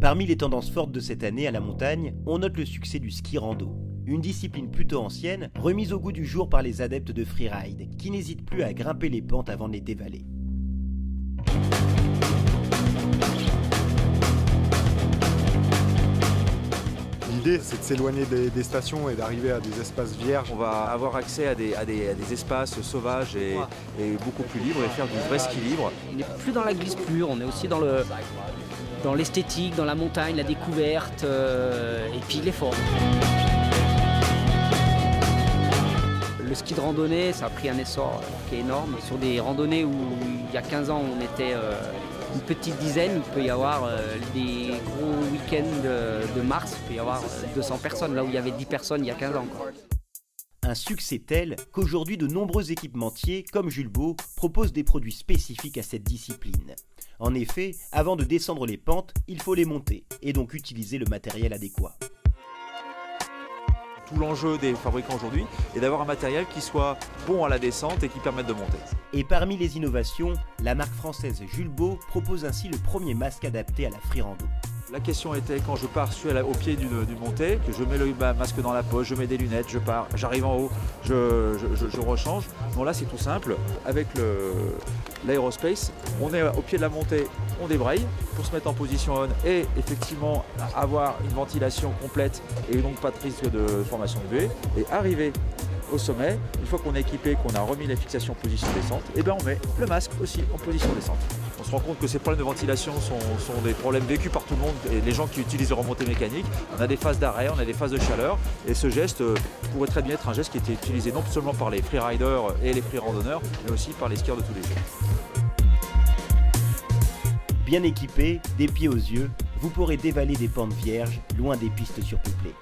Parmi les tendances fortes de cette année à la montagne, on note le succès du ski rando. Une discipline plutôt ancienne, remise au goût du jour par les adeptes de freeride, qui n'hésitent plus à grimper les pentes avant de les dévaler. L'idée, c'est de s'éloigner des stations et d'arriver à des espaces vierges. On va avoir accès à des espaces sauvages et beaucoup plus libres et faire du vrai ski libre. On n'est plus dans la glisse pure, on est aussi dans l'esthétique, dans la montagne, la découverte et puis l'effort. Le ski de randonnée, ça a pris un essor qui est énorme. Sur des randonnées où il y a 15 ans on était une petite dizaine, il peut y avoir des gros week-ends de mars, il peut y avoir 200 personnes, là où il y avait 10 personnes il y a 15 ans. Un succès tel qu'aujourd'hui de nombreux équipementiers, comme Jules Beau, proposent des produits spécifiques à cette discipline. En effet, avant de descendre les pentes, il faut les monter, et donc utiliser le matériel adéquat. Tout l'enjeu des fabricants aujourd'hui est d'avoir un matériel qui soit bon à la descente et qui permette de monter. Et parmi les innovations, la marque française Jules Beau propose ainsi le premier masque adapté à la freerando. La question était, quand je pars, je suis au pied d'une montée, que je mets le masque dans la poche, je mets des lunettes, je pars, j'arrive en haut, je rechange. Bon là c'est tout simple, avec l'aérospace, on est au pied de la montée, on débraye pour se mettre en position on et effectivement avoir une ventilation complète et donc pas de risque de formation de buée. Et arriver au sommet, une fois qu'on est équipé, qu'on a remis les fixations en position descente, et ben on met le masque aussi en position descente. On se rend compte que ces problèmes de ventilation sont des problèmes vécus par tout le monde et les gens qui utilisent les remontées mécaniques. On a des phases d'arrêt, on a des phases de chaleur et ce geste pourrait très bien être un geste qui était utilisé non seulement par les freeriders et les free-randonneurs, mais aussi par les skieurs de tous les jours. Bien équipé, des pieds aux yeux, vous pourrez dévaler des pentes vierges loin des pistes surpeuplées.